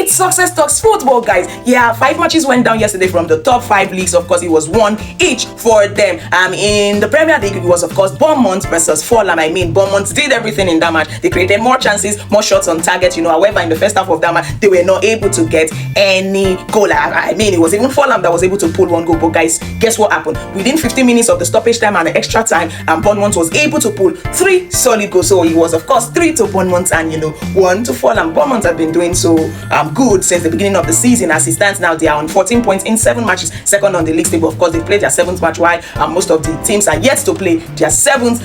It's Success Talks Football, guys. Yeah, 5 matches went down yesterday from the top 5 leagues. Of course, it was 1 each for them. In the Premier League, it was, of course, Bournemouth versus Fulham. Bournemouth did everything in that match. They created more chances, more shots on target. However, in the first half of that match, they were not able to get any goal. It was even Fulham that was able to pull 1 goal. But guys, guess what happened? Within 15 minutes of the stoppage time and the extra time, Bournemouth was able to pull 3 solid goals. So it was, of course, 3 to Bournemouth and 1 to Fulham. Bournemouth have been doing so good since the beginning of the season. As it stands now, they are on 14 points in 7 matches, second on the league table. Of course, they played their 7th match, while most of the teams are yet to play their 7th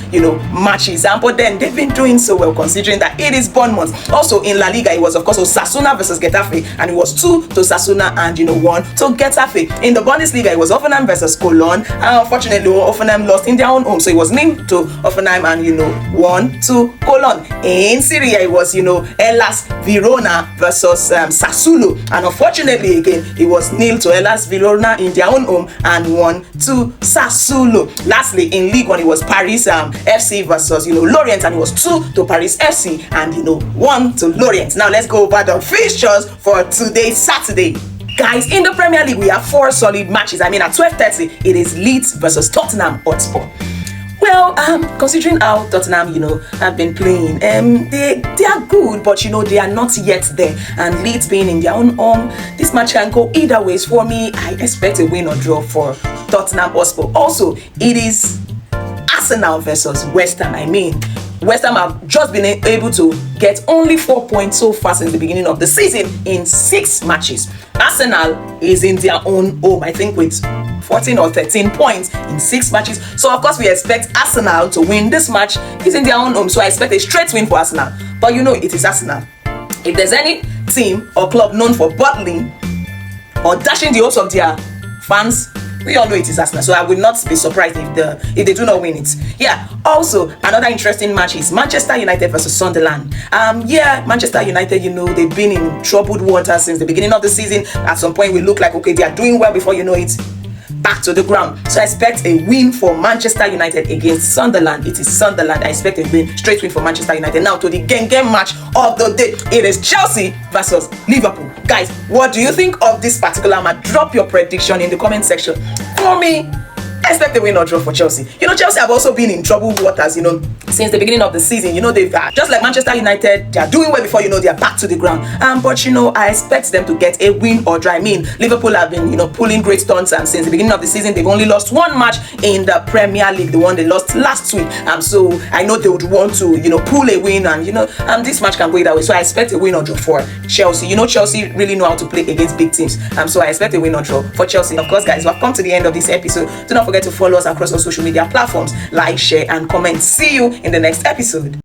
matches. But then they've been doing so well, considering that it is Bournemouth. Also in La Liga, it was, of course, Osasuna versus Getafe, and it was 2 to Osasuna and 1 to Getafe. In the Bundesliga, it was Hoffenheim versus Cologne. Unfortunately, Hoffenheim lost in their own home, so it was 0 to Hoffenheim and 1 to Cologne. In Syria, it was Hellas Verona versus Sassuolo, and unfortunately again it was 0 to Hellas Verona in their own home and 1 to Sassuolo. Lastly, in Ligue 1, it was Paris FC versus Lorient, and it was 2 to Paris FC and 1 to Lorient. Now let's go over the fixtures for today, Saturday. Guys, in the Premier League, we have 4 solid matches. At 12:30, it is Leeds versus Tottenham Hotspur. Well, considering how Tottenham, have been playing, they are good, but they are not yet there. And Leeds being in their own home, this match can go either ways. For me, I expect a win or draw for Tottenham Hotspur. Also, it is Arsenal versus West Ham. West Ham have just been able to get only 4 points so far since the beginning of the season in 6 matches. Arsenal is in their own home, with 14 or 13 points in 6 matches. So of course we expect Arsenal to win this match. It's in their own home, so I expect a straight win for Arsenal. But it is Arsenal. If there's any team or club known for bottling or dashing the hopes of their fans, we all know it is Arsenal, so I will not be surprised if they do not win it. Yeah. Also, another interesting match is Manchester United versus Sunderland. Manchester United, they've been in troubled water since the beginning of the season. At some point, we look like they are doing well before it. Back to the ground. So I expect a win for Manchester United against Sunderland. It is Sunderland. I expect a straight win for Manchester United. Now to the game match of the day. It is Chelsea versus Liverpool. Guys, what do you think of this particular match? Drop your prediction in the comment section. For me, I expect a win or draw for Chelsea. Chelsea have also been in troubled waters, since the beginning of the season. They've just like Manchester United, they are doing well before they are back to the ground. But I expect them to get a win or draw. Liverpool have been pulling great stunts, and since the beginning of the season, they've only lost 1 match in the Premier League, the one they lost last week. So I know they would want to pull a win, and this match can go either way. So I expect a win or draw for Chelsea. Chelsea really know how to play against big teams. So I expect a win or draw for Chelsea. Of course, guys, we have come to the end of this episode. Do not forget to follow us across our social media platforms. Like, share, and comment. See you in the next episode.